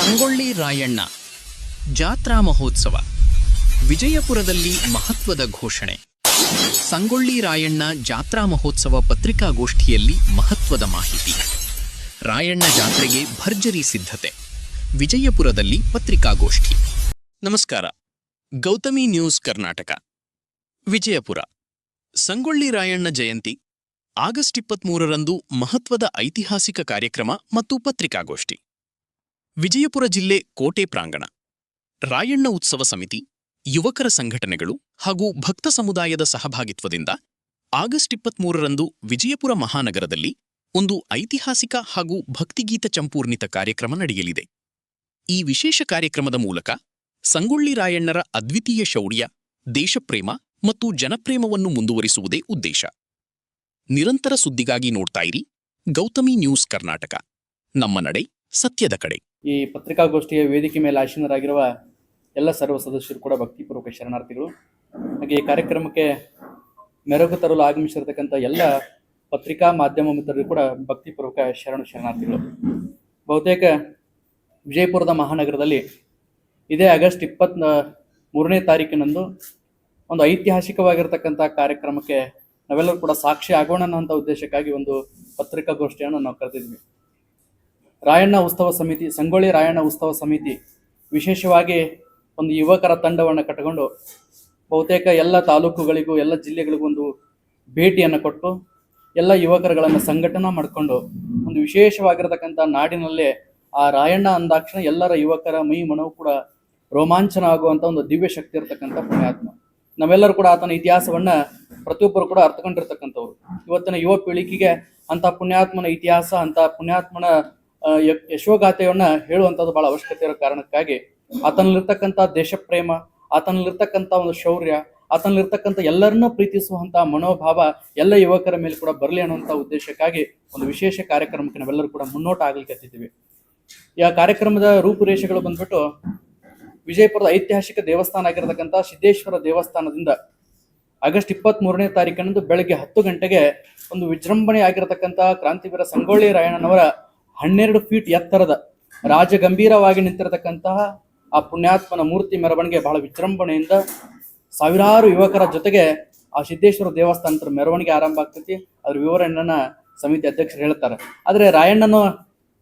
ಸಂಗೊಳ್ಳಿ ರಾಯಣ್ಣ ಜಾತ್ರಾ ಮಹೋತ್ಸವ ವಿಜಯಪುರದಲ್ಲಿ ಮಹತ್ವದ ಘೋಷಣೆ. ಸಂಗೊಳ್ಳಿ ರಾಯಣ್ಣ ಜಾತ್ರಾ ಮಹೋತ್ಸವ ಪತ್ರಿಕಾಗೋಷ್ಠಿಯಲ್ಲಿ ಮಹತ್ವದ ಮಾಹಿತಿ. ರಾಯಣ್ಣ ಜಾತ್ರೆಗೆ ಭರ್ಜರಿ ಸಿದ್ಧತೆ. ವಿಜಯಪುರದಲ್ಲಿ ಪತ್ರಿಕಾಗೋಷ್ಠಿ. ನಮಸ್ಕಾರ. ಗೌತಮಿ ನ್ಯೂಸ್ ಕರ್ನಾಟಕ. ವಿಜಯಪುರ. ಸಂಗೊಳ್ಳಿ ರಾಯಣ್ಣ ಜಯಂತಿ ಆಗಸ್ಟ್ 23ರಂದು ಮಹತ್ವದ ಐತಿಹಾಸಿಕ ಕಾರ್ಯಕ್ರಮ ಮತ್ತು ಪತ್ರಿಕಾಗೋಷ್ಠಿ. ವಿಜಯಪುರ ಜಿಲ್ಲೆ ಕೋಟೆ ಪ್ರಾಂಗಣ. ರಾಯಣ್ಣ ಉತ್ಸವ ಸಮಿತಿ, ಯುವಕರ ಸಂಘಟನೆಗಳು ಹಾಗೂ ಭಕ್ತ ಸಮುದಾಯದ ಸಹಭಾಗಿತ್ವದಿಂದ ಆಗಸ್ಟ್ 23ರಂದು ವಿಜಯಪುರ ಮಹಾನಗರದಲ್ಲಿ ಒಂದು ಐತಿಹಾಸಿಕ ಹಾಗೂ ಭಕ್ತಿಗೀತ ಚಂಪೂರ್ಣಿತ ಕಾರ್ಯಕ್ರಮ ನಡೆಯಲಿದೆ. ಈ ವಿಶೇಷ ಕಾರ್ಯಕ್ರಮದ ಮೂಲಕ ಸಂಗೊಳ್ಳಿ ರಾಯಣ್ಣರ ಅದ್ವಿತೀಯ ಶೌರ್ಯ, ದೇಶಪ್ರೇಮ ಮತ್ತು ಜನಪ್ರೇಮವನ್ನು ಮುಂದುವರಿಸುವುದೇ ಉದ್ದೇಶ. ನಿರಂತರ ಸುದ್ದಿಗಾಗಿ ನೋಡ್ತಾ ಇರಿ ಗೌತಮಿ ನ್ಯೂಸ್ ಕರ್ನಾಟಕ. ನಮ್ಮ ನಡೆ ಸತ್ಯದ ಕಡೆ. ಈ ಪತ್ರಿಕಾಗೋಷ್ಠಿಯ ವೇದಿಕೆ ಮೇಲೆ ಆಸೀನರಾಗಿರುವ ಎಲ್ಲ ಸರ್ವ ಸದಸ್ಯರು ಕೂಡ ಭಕ್ತಿಪೂರ್ವಕ ಶರಣಾರ್ಥಿಗಳು. ಹಾಗೆ ಈ ಕಾರ್ಯಕ್ರಮಕ್ಕೆ ಮೆರುಗು ತರಲು ಆಗಮಿಸಿರತಕ್ಕಂಥ ಎಲ್ಲ ಪತ್ರಿಕಾ ಮಾಧ್ಯಮ ಮಿತ್ರರು ಕೂಡ ಭಕ್ತಿಪೂರ್ವಕ ಶರಣಾರ್ಥಿಗಳು. ಬಹುತೇಕ ವಿಜಯಪುರದ ಮಹಾನಗರದಲ್ಲಿ ಇದೇ ಆಗಸ್ಟ್ 23ನೇ ತಾರೀಕಿನಂದು ಒಂದು ಐತಿಹಾಸಿಕವಾಗಿರ್ತಕ್ಕಂಥ ಕಾರ್ಯಕ್ರಮಕ್ಕೆ ನಾವೆಲ್ಲರೂ ಕೂಡ ಸಾಕ್ಷಿ ಆಗೋಣ ಅನ್ನೋಂಥ ಉದ್ದೇಶಕ್ಕಾಗಿ ಒಂದು ಪತ್ರಿಕಾಗೋಷ್ಠಿಯನ್ನು ನಾವು ಕರೆದಿದ್ವಿ. ರಾಯಣ್ಣ ಉತ್ಸವ ಸಮಿತಿ, ಸಂಗೊಳ್ಳಿ ರಾಯಣ್ಣ ಉತ್ಸವ ಸಮಿತಿ ವಿಶೇಷವಾಗಿ ಒಂದು ಯುವಕರ ತಂಡವನ್ನು ಕಟ್ಟಿಕೊಂಡು ಬಹುತೇಕ ಎಲ್ಲ ತಾಲೂಕುಗಳಿಗೂ ಎಲ್ಲ ಜಿಲ್ಲೆಗಳಿಗೂ ಒಂದು ಭೇಟಿಯನ್ನು ಕೊಟ್ಟು ಎಲ್ಲ ಯುವಕರುಗಳನ್ನು ಸಂಘಟನೆ ಮಾಡಿಕೊಂಡು ಒಂದು ವಿಶೇಷವಾಗಿರತಕ್ಕಂಥ ನಾಡಿನಲ್ಲೇ ಆ ರಾಯಣ್ಣ ಅಂದಾಕ್ಷಣ ಎಲ್ಲರ ಯುವಕರ ಮೈ ಮನವು ಕೂಡ ರೋಮಾಂಚನ ಆಗುವಂಥ ಒಂದು ದಿವ್ಯ ಶಕ್ತಿ ಇರತಕ್ಕಂಥ ಪುಣ್ಯಾತ್ಮ. ನಾವೆಲ್ಲರೂ ಕೂಡ ಆತನ ಇತಿಹಾಸವನ್ನು ಪ್ರತಿಯೊಬ್ಬರು ಕೂಡ ಅರ್ಥಕೊಂಡಿರ್ತಕ್ಕಂಥವ್ರು. ಇವತ್ತಿನ ಯುವ ಪೀಳಿಗೆಗೆ ಅಂಥ ಪುಣ್ಯಾತ್ಮನ ಇತಿಹಾಸ, ಅಂಥ ಪುಣ್ಯಾತ್ಮನ ಯಶೋಗಾಥೆಯನ್ನ ಹೇಳುವಂಥದ್ದು ಬಹಳ ಅವಶ್ಯಕತೆ ಇರೋ ಕಾರಣಕ್ಕಾಗಿ ಆತನಲ್ಲಿರ್ತಕ್ಕಂಥ ದೇಶಪ್ರೇಮ, ಆತನಲ್ಲಿರ್ತಕ್ಕಂಥ ಒಂದು ಶೌರ್ಯ, ಆತನಲ್ಲಿರ್ತಕ್ಕಂಥ ಎಲ್ಲರನ್ನೂ ಪ್ರೀತಿಸುವಂಥ ಮನೋಭಾವ ಎಲ್ಲ ಯುವಕರ ಮೇಲೆ ಕೂಡ ಬರಲಿ ಅನ್ನುವಂಥ ಉದ್ದೇಶಕ್ಕಾಗಿ ಒಂದು ವಿಶೇಷ ಕಾರ್ಯಕ್ರಮಕ್ಕೆ ನಾವೆಲ್ಲರೂ ಕೂಡ ಮುನ್ನೋಟ ಆಗ್ಲಿಕ್ಕತ್ತಿದ್ದೀವಿ. ಈ ಕಾರ್ಯಕ್ರಮದ ರೂಪುರೇಷೆಗಳು ಬಂದ್ಬಿಟ್ಟು ವಿಜಯಪುರದ ಐತಿಹಾಸಿಕ ದೇವಸ್ಥಾನ ಆಗಿರತಕ್ಕಂಥ ಸಿದ್ದೇಶ್ವರ ದೇವಸ್ಥಾನದಿಂದ ಆಗಸ್ಟ್ 23ನೇ ತಾರೀಕಿನಂದು ಬೆಳಗ್ಗೆ 10 ಗಂಟೆಗೆ ಒಂದು ವಿಜೃಂಭಣೆ ಆಗಿರತಕ್ಕಂಥ ಕ್ರಾಂತಿವೀರ ಸಂಗೊಳ್ಳಿ ರಾಯಣ್ಣನವರ 12 ಫೀಟ್ ಎತ್ತರದ ರಾಜಗಂಭೀರವಾಗಿ ನಿಂತಿರತಕ್ಕಂತಹ ಆ ಪುಣ್ಯಾತ್ಮನ ಮೂರ್ತಿ ಮೆರವಣಿಗೆ ಬಹಳ ವಿಜೃಂಭಣೆಯಿಂದ ಸಾವಿರಾರು ಯುವಕರ ಜೊತೆಗೆ ಆ ಸಿದ್ದೇಶ್ವರ ದೇವಸ್ಥಾನದ ಮೆರವಣಿಗೆ ಆರಂಭ ಆಗ್ತೈತಿ. ಅದ್ರ ವಿವರಣೆಯನ್ನ ಸಮಿತಿ ಅಧ್ಯಕ್ಷರು ಹೇಳ್ತಾರೆ. ಆದ್ರೆ ರಾಯಣ್ಣನ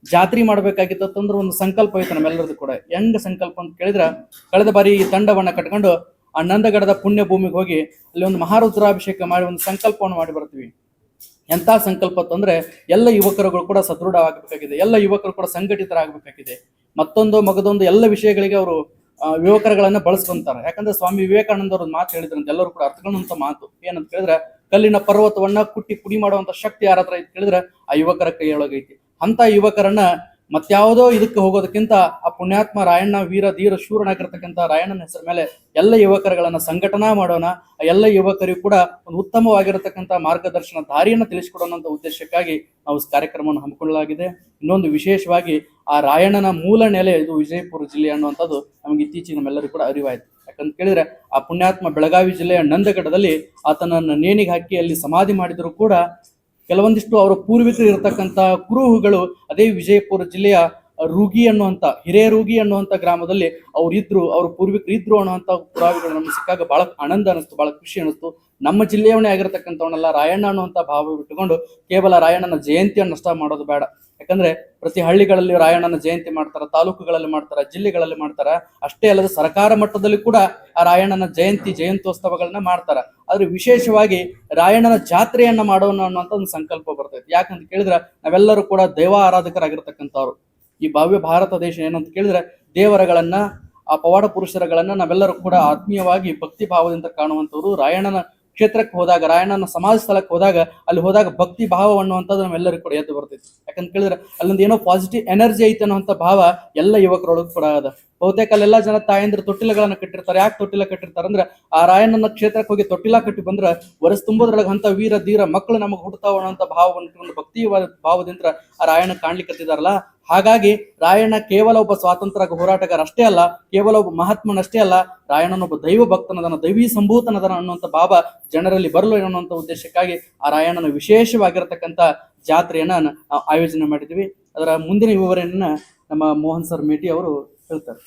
ಜಾತ್ರೆ ಮಾಡ್ಬೇಕಾಗಿತ್ತಂದ್ರೆ ಒಂದು ಸಂಕಲ್ಪ ಐತೆ ನಮ್ಮೆಲ್ಲರದು ಕೂಡ. ಹೆಂಗ ಸಂಕಲ್ಪ ಅಂತ ಕೇಳಿದ್ರೆ, ಕಳೆದ ಬಾರಿ ಈ ತಂಡವನ್ನ ಕಟ್ಕೊಂಡು ಆ ನಂದಗಡದ ಪುಣ್ಯ ಭೂಮಿಗೆ ಹೋಗಿ ಅಲ್ಲಿ ಒಂದು ಮಹಾರುದ್ರಾಭಿಷೇಕ ಮಾಡಿ ಒಂದು ಸಂಕಲ್ಪವನ್ನು ಮಾಡಿ ಬರ್ತೀವಿ. ಎಂಥ ಸಂಕಲ್ಪ ಅಂತಂದ್ರೆ ಎಲ್ಲ ಯುವಕರುಗಳು ಕೂಡ ಸದೃಢವಾಗಬೇಕಾಗಿದೆ, ಎಲ್ಲ ಯುವಕರು ಕೂಡ ಸಂಘಟಿತರಾಗಬೇಕಾಗಿದೆ. ಮತ್ತೊಂದು ಮಗದೊಂದು ಎಲ್ಲ ವಿಷಯಗಳಿಗೆ ಅವರು ಯುವಕರುಗಳನ್ನ ಬಳಸ್ಕೊಂತಾರೆ. ಯಾಕಂದ್ರೆ ಸ್ವಾಮಿ ವಿವೇಕಾನಂದ ಅವ್ರ ಮಾತು ಹೇಳಿದ್ರಂತ, ಎಲ್ಲರೂ ಕೂಡ ಅರ್ಥಕೊಳ್ಳುವಂತ ಮಾತು ಏನಂತ ಕೇಳಿದ್ರೆ, ಕಲ್ಲಿನ ಪರ್ವತವನ್ನ ಕುಟ್ಟಿ ಪುಡಿ ಮಾಡುವಂತ ಶಕ್ತಿ ಯಾರ ಹತ್ರ ಐತಿ ಕೇಳಿದ್ರೆ ಆ ಯುವಕರ ಕೈಯೊಳಗೈತಿ. ಅಂತ ಯುವಕರನ್ನ ಮತ್ಯಾವುದೋ ಇದಕ್ಕೆ ಹೋಗೋದಕ್ಕಿಂತ ಆ ಪುಣ್ಯಾತ್ಮ ರಾಯಣ್ಣ ವೀರ ಧೀರ ಶೂರನಾಗಿರ್ತಕ್ಕಂಥ ರಾಯಣ್ಣನ ಹೆಸರ ಮೇಲೆ ಎಲ್ಲ ಯುವಕರುಗಳನ್ನ ಸಂಘಟನಾ ಮಾಡೋಣ. ಎಲ್ಲ ಯುವಕರಿಗೂ ಕೂಡ ಒಂದು ಉತ್ತಮವಾಗಿರತಕ್ಕಂಥ ಮಾರ್ಗದರ್ಶನ ದಾರಿಯನ್ನು ತಿಳಿಸಿಕೊಡೋಣ ಅಂತ ಉದ್ದೇಶಕ್ಕಾಗಿ ನಾವು ಕಾರ್ಯಕ್ರಮವನ್ನು ಹಮ್ಮಿಕೊಳ್ಳಲಾಗಿದೆ. ಇನ್ನೊಂದು ವಿಶೇಷವಾಗಿ ಆ ರಾಯಣ್ಣನ ಮೂಲ ನೆಲೆ ಇದು ವಿಜಯಪುರ ಜಿಲ್ಲೆ ಅನ್ನುವಂಥದ್ದು ನಮಗೆ ಇತ್ತೀಚೆಗೆ ನಮ್ಮೆಲ್ಲರಿಗೂ ಕೂಡ ಅರಿವಾಯ್ತು. ಯಾಕಂತ ಕೇಳಿದ್ರೆ ಆ ಪುಣ್ಯಾತ್ಮ ಬೆಳಗಾವಿ ಜಿಲ್ಲೆಯ ನಂದಗಡದಲ್ಲಿ ಆತನನ್ನು ನೇಣಿಗೆ ಹಾಕಿ ಅಲ್ಲಿ ಸಮಾಧಿ ಮಾಡಿದ್ರು ಕೂಡ ಕೆಲವೊಂದಿಷ್ಟು ಅವರ ಪೂರ್ವಿಕರು ಇರತಕ್ಕಂಥ ಕುರುಹುಗಳು ಅದೇ ವಿಜಯಪುರ ಜಿಲ್ಲೆಯ ರೂಗಿ ಅನ್ನುವಂಥ ಹಿರೇರೂಗಿ ಅನ್ನುವಂಥ ಗ್ರಾಮದಲ್ಲಿ ಅವ್ರ ಪೂರ್ವಿಕರು ಇದ್ರು ಅನ್ನುವಂಥ ಪುರಾವೆಗಳು ನಮ್ಗೆ ಸಿಕ್ಕಾಗ ಬಹಳ ಆನಂದ ಅನಿಸ್ತು, ಬಹಳ ಖುಷಿ ಅನಿಸ್ತು. ನಮ್ಮ ಜಿಲ್ಲೆಯವನೇ ಆಗಿರತಕ್ಕಂಥವನ್ನೆಲ್ಲ ರಾಯಣ್ಣ ಅನ್ನುವಂಥ ಭಾವ ಬಿಟ್ಟುಕೊಂಡು ಕೇವಲ ರಾಯಣ್ಣನ ಜಯಂತಿಯನ್ನು ಅಷ್ಟ ಮಾಡೋದು ಬೇಡ. ಯಾಕಂದ್ರೆ ಪ್ರತಿ ಹಳ್ಳಿಗಳಲ್ಲಿ ರಾಯಣ್ಣನ ಜಯಂತಿ ಮಾಡ್ತಾರ, ತಾಲೂಕುಗಳಲ್ಲಿ ಮಾಡ್ತಾರ, ಜಿಲ್ಲೆಗಳಲ್ಲಿ ಮಾಡ್ತಾರ. ಅಷ್ಟೇ ಅಲ್ಲದೆ ಸರ್ಕಾರ ಮಟ್ಟದಲ್ಲಿ ಕೂಡ ಆ ರಾಯಣ್ಣನ ಜಯಂತ್ಯೋತ್ಸವಗಳನ್ನ ಮಾಡ್ತಾರ. ಆದ್ರೆ ವಿಶೇಷವಾಗಿ ರಾಯಣ್ಣನ ಜಾತ್ರೆಯನ್ನ ಮಾಡೋಣ ಅನ್ನುವಂಥ ಒಂದು ಸಂಕಲ್ಪ ಬರ್ತೈತಿ. ಯಾಕಂತ ಕೇಳಿದ್ರೆ ನಾವೆಲ್ಲರೂ ಕೂಡ ದೈವ ಆರಾಧಕರಾಗಿರ್ತಕ್ಕಂಥವ್ರು. ಈ ಭವ್ಯ ಭಾರತ ದೇಶ ಏನಂತ ಕೇಳಿದ್ರೆ ದೇವರಗಳನ್ನ, ಆ ಪವಾಡ ಪುರುಷರಗಳನ್ನ ನಾವೆಲ್ಲರೂ ಕೂಡ ಆತ್ಮೀಯವಾಗಿ ಭಕ್ತಿ ಭಾವದಿಂದ ಕಾಣುವಂಥವ್ರು. ರಾಯಣ್ಣನ ಕ್ಷೇತ್ರಕ್ಕೆ ಹೋದಾಗ, ರಾಯಣ್ಣನ ಸಮಾಜ ಸ್ಥಳಕ್ಕೆ ಅಲ್ಲಿ ಹೋದಾಗ ಭಕ್ತಿ ಭಾವ ಅನ್ನುವಂಥದ್ದು ನಮ್ಮೆಲ್ಲರಿಗೂ ಕೂಡ ಎದ್ದು ಬರ್ತೈತಿ. ಯಾಕಂತ ಕೇಳಿದ್ರೆ ಅಲ್ಲೊಂದು ಏನೋ ಪಾಸಿಟಿವ್ ಎನರ್ಜಿ ಐತೆ ಅನ್ನುವಂಥ ಭಾವ ಎಲ್ಲ ಯುವಕರೊಳಗೂ ಕೂಡ ಅದ. ಬಹುತೇಕ ಅಲ್ಲೆಲ್ಲ ಜನ ತಾಯಂದ್ರೆ ತೊಟ್ಟಿಲಗಳನ್ನ ಕಟ್ಟಿರ್ತಾರೆ. ಯಾಕೆ ತೊಟ್ಟಿಲ ಕಟ್ಟಿರ್ತಾರೆ ಅಂದ್ರೆ ಆ ರಾಯಣ್ಣನ ಕ್ಷೇತ್ರಕ್ಕೆ ಹೋಗಿ ತೊಟ್ಟಿಲ ಕಟ್ಟಿ ಬಂದ್ರೆ ವರ್ಷ ತುಂಬೋದ್ರೊಳಗೆ ಅಂತ ವೀರ ಧೀರ ಮಕ್ಕಳು ನಮಗೆ ಹುಡ್ತಾವ ಅನ್ನೋಂಥ ಭಾವವನ್ನು ಭಕ್ತಿ ಭಾವದಿಂದ ಆ ರಾಯಣ್ಣ ಕಾಣ್ಲಿಕ್ಕತ್ತಿದಾರಲ್ಲ. ಹಾಗಾಗಿ ರಾಯಣ್ಣ ಕೇವಲ ಒಬ್ಬ ಸ್ವಾತಂತ್ರ್ಯ ಹೋರಾಟಗಾರ ಅಷ್ಟೇ ಅಲ್ಲ, ಕೇವಲ ಒಬ್ಬ ಮಹಾತ್ಮನಷ್ಟೇ ಅಲ್ಲ, ರಾಯಣ್ಣನೊಬ್ಬ ದೈವ ಭಕ್ತನದನ, ದೈವೀ ಸಂಭೂತನದನ ಅನ್ನುವಂಥ ಭಾವ ಜನರಲ್ಲಿ ಬರಲು ಅನ್ನುವಂಥ ಉದ್ದೇಶಕ್ಕಾಗಿ ಆ ರಾಯಣ್ಣನ ವಿಶೇಷವಾಗಿರತಕ್ಕಂಥ ಜಾತ್ರೆಯನ್ನ ನಾವು ಆಯೋಜನೆ ಮಾಡಿದ್ವಿ. ಅದರ ಮುಂದಿನ ವಿವರಣೆಯನ್ನ ನಮ್ಮ ಮೋಹನ್ ಸರ್ ಮೇಟಿ ಅವರು ಹೇಳ್ತಾರೆ.